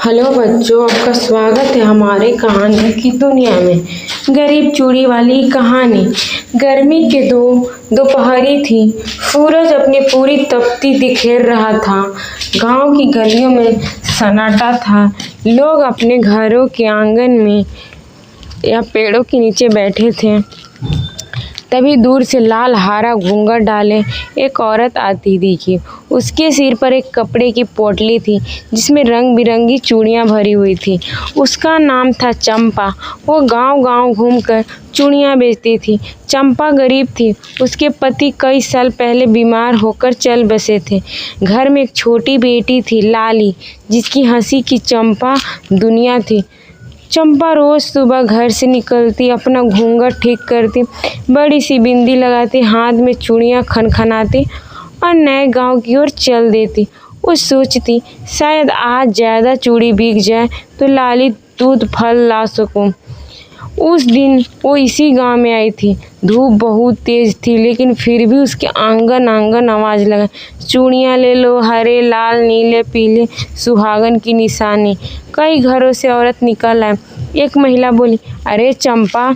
Hello बच्चों, आपका स्वागत है हमारे कहानी की दुनिया में। गरीब चूड़ी वाली कहानी। गर्मी के दोपहरी थी। सूरज अपनी पूरी तपती बिखेर रहा था। गांव की गलियों में सन्नाटा था। लोग अपने घरों के आंगन में या पेड़ों के नीचे बैठे थे। तभी दूर से लाल हरा घूंघट डाले एक औरत आती दिखी। उसके सिर पर एक कपड़े की पोटली थी जिसमें रंग बिरंगी चूड़ियाँ भरी हुई थी। उसका नाम था चंपा। वो गांव-गांव घूमकर चूड़ियाँ बेचती थी। चंपा गरीब थी। उसके पति कई साल पहले बीमार होकर चल बसे थे। घर में एक छोटी बेटी थी, लाली, जिसकी हंसी की चंपा दुनिया थी। चंपा रोज सुबह घर से निकलती, अपना घूंघट ठीक करती, बड़ी सी बिंदी लगाती, हाथ में चूड़ियाँ खनखनाती और नए गांव की ओर चल देती। वो सोचती, शायद आज ज़्यादा चूड़ी बिक जाए तो लाली दूध फल ला सकूं। उस दिन वो इसी गांव में आई थी। धूप बहुत तेज थी, लेकिन फिर भी उसके आंगन आंगन आवाज़ लगा, चूड़ियाँ ले लो, हरे लाल नीले पीले सुहागन की निशानी। कई घरों से औरत निकल आए। एक महिला बोली, अरे चंपा,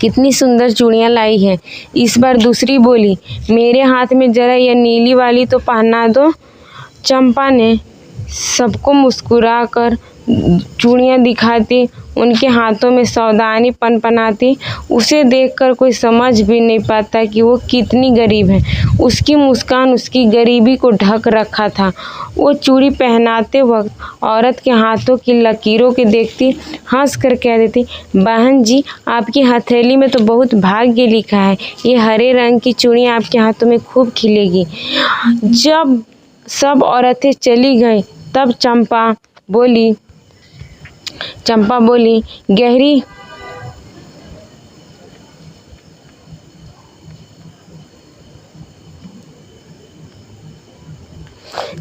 कितनी सुंदर चूड़ियाँ लाई है। इस बार दूसरी बोली, मेरे हाथ में जरा यह नीली वाली तो पहना दो। चंपा ने सबको मुस्कुरा कर चूड़ियाँ दिखाती, उनके हाथों में सावधानी पनपनाती। उसे देखकर कोई समझ भी नहीं पाता कि वो कितनी गरीब है। उसकी मुस्कान उसकी गरीबी को ढक रखा था। वो चूड़ी पहनाते वक्त औरत के हाथों की लकीरों के देखती, हंस कर कह देती, बहन जी, आपकी हथेली में तो बहुत भाग्य लिखा है। ये हरे रंग की चूड़ियाँ आपके हाथों में खूब खिलेगी। जब सब औरतें चली गईं, तब चंपा बोली, गहरी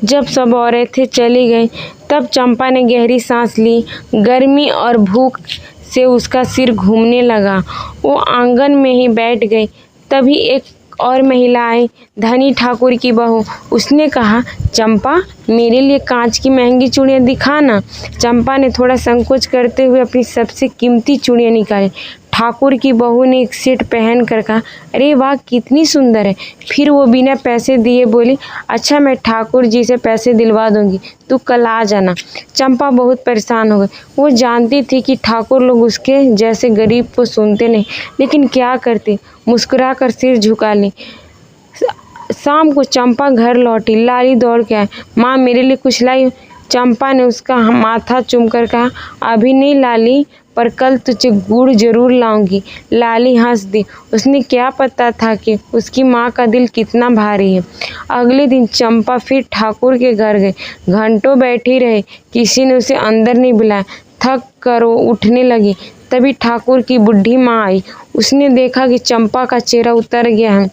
जब सब औरतें चली गईं, तब चंपा ने गहरी सांस ली। गर्मी और भूख से उसका सिर घूमने लगा। वो आंगन में ही बैठ गई। तभी एक और महिला आई, धनी ठाकुर की बहू। उसने कहा, चंपा, मेरे लिए कांच की महंगी चूड़ियाँ दिखाना। चंपा ने थोड़ा संकोच करते हुए अपनी सबसे कीमती चूड़ियाँ निकाली। ठाकुर की बहू ने एक सेट पहन कर कहा, अरे वाह, कितनी सुंदर है। फिर वो बिना पैसे दिए बोली, अच्छा, मैं ठाकुर जी से पैसे दिलवा दूंगी, तू कल आ जाना। चंपा बहुत परेशान हो गई। वो जानती थी कि ठाकुर लोग उसके जैसे गरीब को सुनते नहीं, लेकिन क्या करती, मुस्कुरा कर सिर झुका ली। शाम को चंपा घर लौटी। लाली दौड़ के आए, माँ, मेरे लिए कुछ लाई हो? चंपा ने उसका माथा चूमकर कहा, अभी नहीं लाली, पर कल तुझे गुड़ जरूर लाऊंगी। लाली हंस दी। उसने क्या पता था कि उसकी माँ का दिल कितना भारी है। अगले दिन चंपा फिर ठाकुर के घर गई। घंटों बैठी रही, किसी ने उसे अंदर नहीं बुलाया। थक कर वो उठने लगी। तभी ठाकुर की बुढ़ी माँ आई। उसने देखा कि चंपा का चेहरा उतर गया है।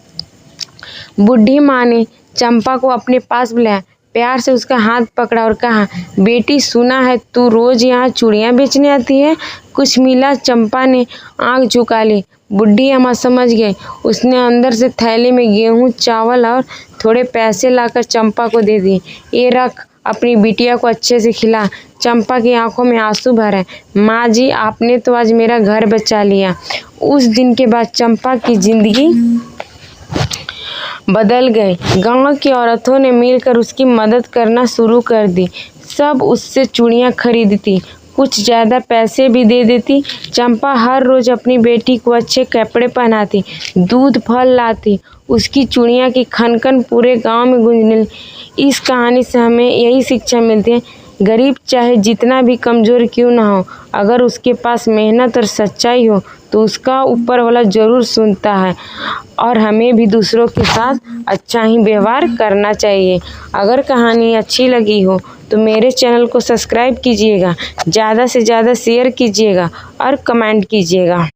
बुढ़ी माँ ने चंपा को अपने पास बुलाया, प्यार से उसका हाथ पकड़ा और कहा, बेटी, सुना है तू रोज यहाँ चूड़ियाँ बेचने आती है, कुछ मिला? चंपा ने आंख झुका ली। बुढ़ी अम्मा समझ गई। उसने अंदर से थैले में गेहूँ, चावल और थोड़े पैसे लाकर चंपा को दे दिए। ये रख, अपनी बिटिया को अच्छे से खिला। चंपा की आंखों में आंसू भर आए। माँ जी, आपने तो आज मेरा घर बचा लिया। उस दिन के बाद चंपा की जिंदगी बदल गई। गांव की औरतों ने मिलकर उसकी मदद करना शुरू कर दी। सब उससे चूड़ियाँ खरीदती, कुछ ज़्यादा पैसे भी दे देती। चंपा हर रोज़ अपनी बेटी को अच्छे कपड़े पहनाती, दूध फल लाती। उसकी चूड़ियाँ की खनखन पूरे गांव में गूंजने। इस कहानी से हमें यही शिक्षा मिलती है, गरीब चाहे जितना भी कमज़ोर क्यों ना हो, अगर उसके पास मेहनत और सच्चाई हो तो उसका ऊपर वाला ज़रूर सुनता है। और हमें भी दूसरों के साथ अच्छा ही व्यवहार करना चाहिए। अगर कहानी अच्छी लगी हो तो मेरे चैनल को सब्सक्राइब कीजिएगा, ज़्यादा से ज़्यादा शेयर कीजिएगा और कमेंट कीजिएगा।